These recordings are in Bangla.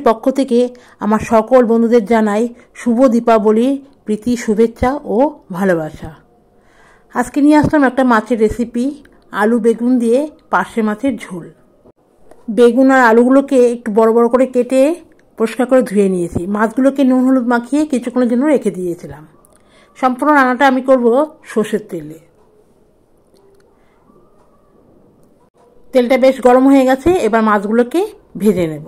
পক্ষ থেকে আমার সকল বন্ধুদের জানাই শুভ দীপাবলি, প্রীতি, শুভেচ্ছা ও ভালোবাসা। আজকে নিয়ে আসলাম একটা মাছের রেসিপি, আলু বেগুন দিয়ে পার্শে মাছের ঝোল। বেগুন আর আলুগুলোকে একটু বড় বড় করে কেটে পরিষ্কার করে ধুয়ে নিয়েছি। মাছগুলোকে নুন হলুদ মাখিয়ে কিছুক্ষণের জন্য রেখে দিয়েছিলাম। সম্পূর্ণ রান্নাটা আমি করব সর্ষের তেলে। তেলটা বেশ গরম হয়ে গেছে, এবার মাছগুলোকে ভেজে নেব।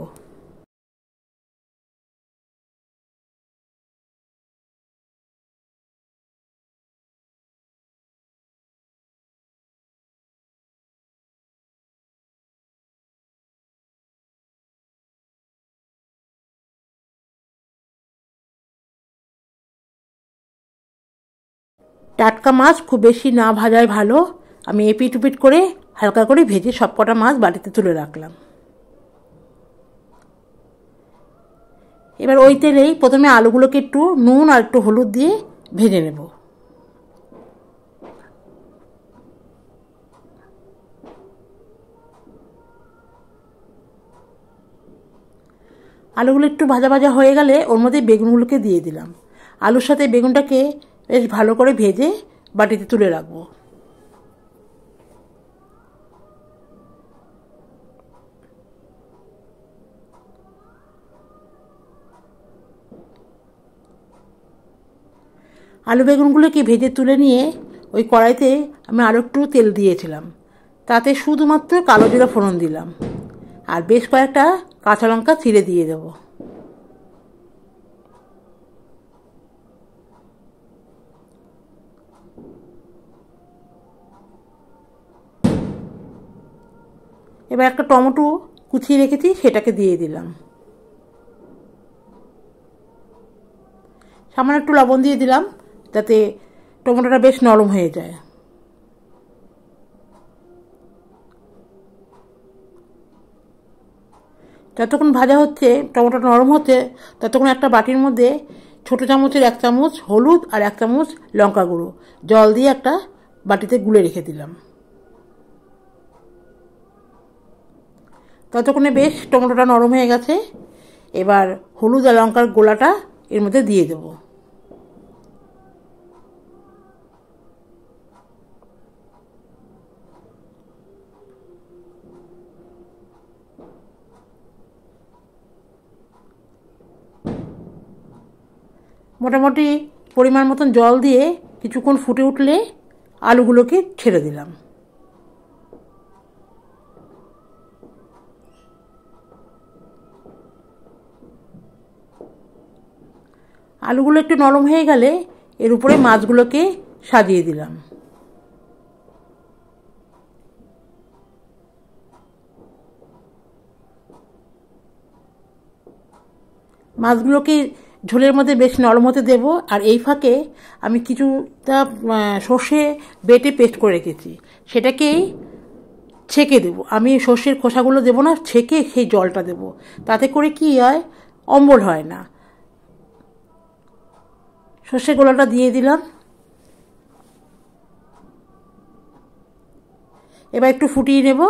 টাটকা মাছ খুব বেশি না ভাজাই ভালো। আমি এপিট উপিট করে হালকা করে ভেজে সবকটা মাছ বাটিতে তুলে রাখলাম। এবার ওই তেলেই প্রথমে আলুগুলোকে একটু নুন আর একটু হলুদ দিয়ে ভেজে নেব। আলুগুলো একটু ভাজা ভাজা হয়ে গেলে ওর মধ্যে বেগুনগুলোকে দিয়ে দিলাম। আলুর সাথে বেগুনটাকে বেশ ভালো করে ভেজে বাটিতে তুলে রাখবো। আলু বেগুনগুলোকে ভেজে তুলে নিয়ে ওই কড়াইতে আমি আরও একটু তেল দিয়েছিলাম। তাতে শুধুমাত্র কালো জিরা ফোড়ন দিলাম আর বেশ কয়েকটা কাঁচা লঙ্কা চিড়ে দিয়ে দেব। এবার একটা টমেটো কুচিয়ে রেখেছি, সেটাকে দিয়ে দিলাম। সামান্য একটু লবণ দিয়ে দিলাম যাতে টমেটোটা বেশ নরম হয়ে যায়। যতক্ষণ ভাজা হচ্ছে, টমেটোটা নরম হচ্ছে, ততক্ষণ একটা বাটির মধ্যে ছোটো চামচের 1 চামচ হলুদ আর 1 চামচ লঙ্কা গুঁড়ো জল দিয়ে একটা বাটিতে গুলে রেখে দিলাম। ততক্ষণে বেশ টমেটোটা নরম হয়ে গেছে। এবার হলুদ আর লঙ্কার গোলাটা এর মধ্যে দিয়ে দেব। মোটামুটি পরিমাণ মতন জল দিয়ে কিছুক্ষণ ফুটে উঠলে আলুগুলোকে ছেড়ে দিলাম। আলুগুলো একটু নরম হয়ে গেলে এর উপরে মাছগুলোকে সাজিয়ে দিলাম। মাছগুলোকে ঝোলের মধ্যে বেশ নরম হতে দেবো। আর এই ফাঁকে আমি কিছুটা সর্ষে বেটে পেস্ট করে রেখেছি, সেটাকেই ছেঁকে দেবো। আমি সর্ষের খোসাগুলো দেবো না, ছেঁকে সেই জলটা দেবো। তাতে করে কি হয়, অম্বল হয় না। সর্ষের গোলাটা দিয়ে দিলাম। এবার একটু ফুটিয়ে নেব।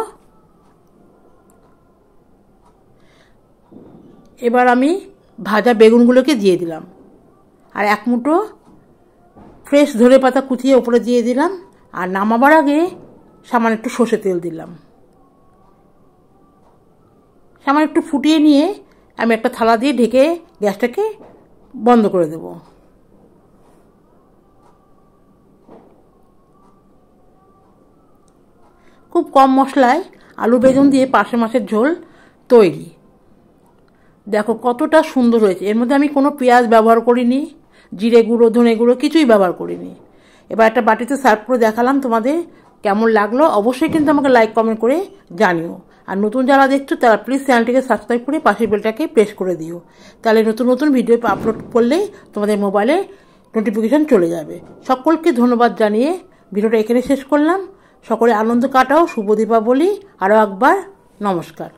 এবার আমি ভাজা বেগুনগুলোকে দিয়ে দিলাম আর 1 মুঠো ফ্রেশ ধনেপাতা কুচিয়ে উপরে দিয়ে দিলাম। আর নামাবার আগে সামান্য একটু সর্ষের তেল দিলাম। সামান্য একটু ফুটিয়ে নিয়ে আমি একটা থালা দিয়ে ঢেকে গ্যাসটাকে বন্ধ করে দেব। খুব কম মশলায় আলু বেগুন দিয়ে পার্শে মাছের ঝোল তৈরি। দেখো কতটা সুন্দর হয়েছে। এর মধ্যে আমি কোনো পেঁয়াজ ব্যবহার করিনি, জিরে গুঁড়ো, ধনে গুঁড়ো কিছুই ব্যবহার করিনি। এবার একটা বাটিতে সার্ভ করে দেখালাম তোমাদের। কেমন লাগলো অবশ্যই কিন্তু আমাকে লাইক কমেন্ট করে জানিও। আর নতুন যারা দেখছো তারা প্লিজ চ্যানেলটিকে সাবস্ক্রাইব করে পাশের বেলটাকে প্রেস করে দিও। তাহলে নতুন নতুন ভিডিও আপলোড করলেই তোমাদের মোবাইলে নোটিফিকেশন চলে যাবে। সকলকে ধন্যবাদ জানিয়ে ভিডিওটা এখানে শেষ করলাম। সকলে আনন্দ কাটাও। শুভ দীপাবলি। আরও একবার নমস্কার।